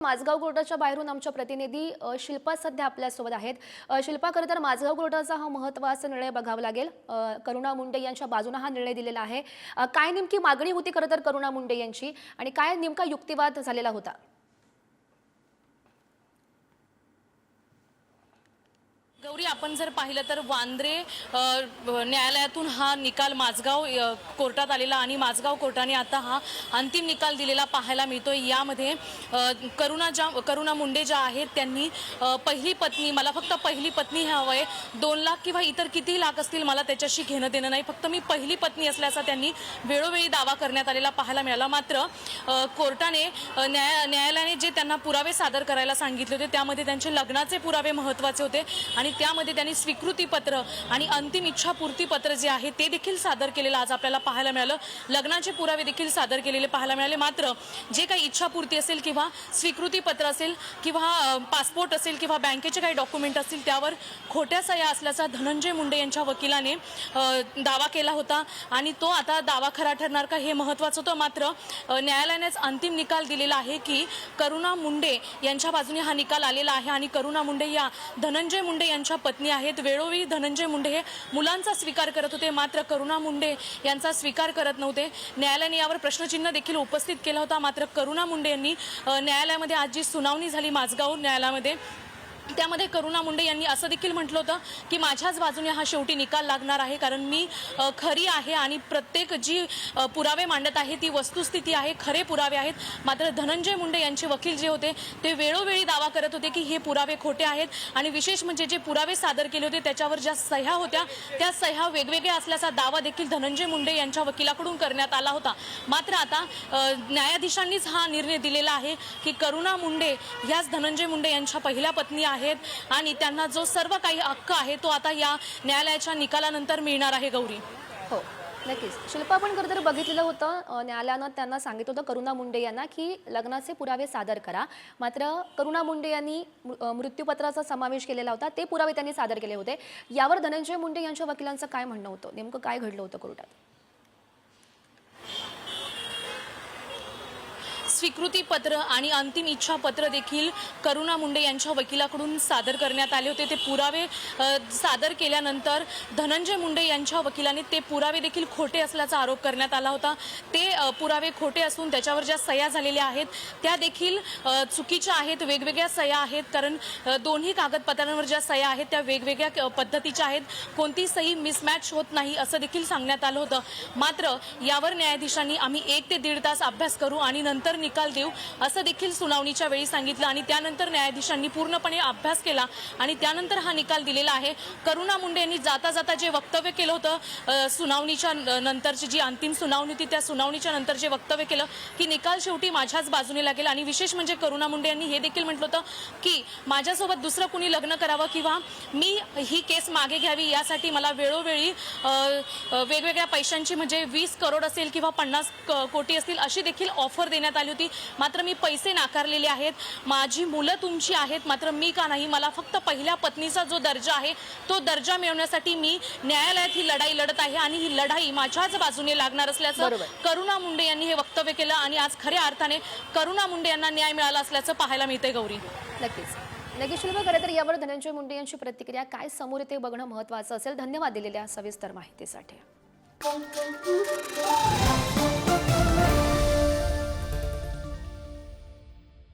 माझगाव कोर्टाच्या बाहेरून आमच्या प्रतिनिधी शिल्पा सध्या आपल्यासोबत आहेत। शिल्पा, खरं तर माझगाव कोर्टाचा हा महत्त्वाचा निर्णय बघावा लागेल। करुणा मुंडे यांच्या बाजूने हा निर्णय दिलेला आहे। काय नेमकी मागणी होती खरं तर करुणा मुंडे यांची आणि काय नेमका युक्तिवाद झालेला होता? गौरी, आपण जर पाहिलं तर वांद्रे न्यायालयातून हा निकाल माझगाव कोर्टात आलेला आणि माझगाव कोर्टाने आता हा अंतिम निकाल दिलेला पाहायला मिळतोय। यामध्ये करुणा मुंडे ज्या आहेत त्यांनी पहिली पत्नी, मला फक्त पहिली पत्नी हे हवंय, 2 लाख किंवा इतर किती लाख असतील मला त्याच्याशी घेणं देणं नाही, फक्त मी पहिली पत्नी असल्याचा त्यांनी वेळोवेळी दावा करण्यात आलेला पाहायला मिळाला। मात्र कोर्टाने न्यायालयाने जे त्यांना पुरावे सादर करायला सांगितले होते त्यामध्ये त्यांचे लग्नाचे पुरावे महत्त्वाचे होते आणि त्यामध्ये त्यांनी स्वीकृतीपत्र आणि अंतिम इच्छापूर्ती पत्र जे आहे ते देखील सादर केलेलं आज आपल्याला पाहायला मिळालं। लग्नाचे पुरावे देखील सादर केलेले पाहायला मिळाले। मात्र जे काही इच्छापूर्ती असेल किंवा स्वीकृतीपत्र असेल किंवा पासपोर्ट असेल किंवा बँकेचे काही डॉक्युमेंट असतील त्यावर खोट्या सह्या असल्याचा धनंजय मुंडे यांच्या वकिलाने दावा केला होता आणि तो आता दावा खरा ठरणार का हे महत्त्वाचं होतं। मात्र न्यायालयानेच अंतिम निकाल दिलेला आहे की करुणा मुंडे यांच्या बाजूने हा निकाल आलेला आहे आणि करुणा मुंडे या धनंजय मुंडे यांच्या पत्नी आहेत। वेळोवेळी धनंजय मुंडे हे मुलांचा स्वीकार करत होते, मात्र करुणा मुंडे यांचा स्वीकार करत नव्हते। न्यायालयाने यावर प्रश्नचिन्ह देखील उपस्थित केला होता। मात्र करुणा मुंडे यांनी न्यायालयामध्ये आज जी सुनावणी झाली माझगाव न्यायालयामध्ये त्यामध्ये करुणा मुंडे यांनी असं देखील म्हटलं होतं की माझ्याच बाजूने हा शेवटी निकाल लागणार आहे, कारण मी खरी आहे आणि प्रत्येक जी पुरावे मांडत आहे ती वस्तुस्थिती आहे, खरे पुरावे आहेत। मात्र धनंजय मुंडे यांचे वकील जे होते ते वेळोवेळी दावा करत होते की हे पुरावे खोटे आहेत आणि विशेष म्हणजे जे पुरावे सादर केले होते त्याच्यावर ज्या सह्या होत्या त्या सह्या वेगवेगळ्या असल्याचा दावा देखील धनंजय मुंडे यांच्या वकिलाकडून करण्यात आला होता। मात्र आता न्यायाधीशांनीच हा निर्णय दिलेला आहे की करुणा मुंडे ह्याच धनंजय मुंडे यांच्या पहिल्या पत्नी आहेत आणि त्यांना जो सर्व काही हक्क आहे तो आता या न्यायालयाच्या निकालानंतर मिळणार आहे। गौरी, हो नक्कीच। शिल्पा, आपण खरं तर बघितलेलं होतं न्यायालयानं त्यांना सांगितलं होतं करुणा मुंडे यांना की लग्नाचे पुरावे सादर करा, मात्र करुणा मुंडे यांनी मृत्यूपत्राचा समावेश केलेला होता, ते पुरावे त्यांनी सादर केले होते। यावर धनंजय मुंडे यांच्या वकिलांचं काय म्हणणं होतं, नेमकं काय घडलं होतं कोर्टात? स्वीकृतीपत्र आणि अंतिम इच्छापत्र देखील करुणा मुंडे यांच्या वकिलाकडून सादर करण्यात आले होते। ते पुरावे सादर केल्यानंतर धनंजय मुंडे यांच्या वकिलाने ते पुरावे देखील खोटे असल्याचा आरोप करण्यात आला होता। ते पुरावे खोटे असून त्याच्यावर ज्या सह्या झालेल्या आहेत त्या देखील चुकीच्या आहेत, वेगवेगळ्या सह्या आहेत, कारण दोन्ही कागदपत्रांवर ज्या सह्या आहेत त्या वेगवेगळ्या पद्धतीच्या आहेत, कोणती सही मिसमॅच होत नाही असं देखील सांगण्यात आलं होतं। मात्र यावर न्यायाधीशांनी आम्ही 1 ते 1.5 तास अभ्यास करू आणि नंतर निकाल देऊ असं देखील सुनावणीच्या वेळी सांगितलं आणि त्यानंतर न्यायाधीशांनी पूर्णपणे अभ्यास केला आणि त्यानंतर हा निकाल दिलेला आहे। करुणा मुंडे यांनी जाता जाता जे वक्तव्य केलं होतं सुनावणीच्या नंतरची जी अंतिम सुनावणी होती त्या सुनावणीच्या नंतर जे वक्तव्य केलं की निकाल शेवटी माझ्याच बाजूने लागेल आणि विशेष म्हणजे करुणा मुंडे यांनी हे देखील म्हटलं होतं की माझ्यासोबत दुसरं कुणी लग्न करावं किंवा मी ही केस मागे घ्यावी यासाठी मला वेळोवेळी वेगवेगळ्या पैशांची म्हणजे 20 करोड असेल किंवा 50 कोटी असतील अशी देखील ऑफर देण्यात आली होती, मात्र मी पैसे नाकारलेले आहेत। माझी मुलं तुमची आहेत, मात्र मी का नाही, मला फक्त पहिल्या पत्नीचा जो दर्जा आहे तो दर्जा मिळवण्यासाठी मी न्यायालयात ही लढाई लढत आहे आणि ही लढाई माझ्याच बाजूने लागणार असल्याचं करुणा मुंडे यांनी हे वक्तव्य केलं आणि आज खऱ्या अर्थाने करुणा मुंडे यांना न्याय मिळाला असल्याचं पाहायला मिळतंय। गौरी, नक्कीच शिल्पा, खरं तर यावर धनंजय मुंडे यांची प्रतिक्रिया काय समोर येते बघणं महत्त्वाचं असेल। धन्यवाद दिलेल्या सविस्तर माहितीसाठी।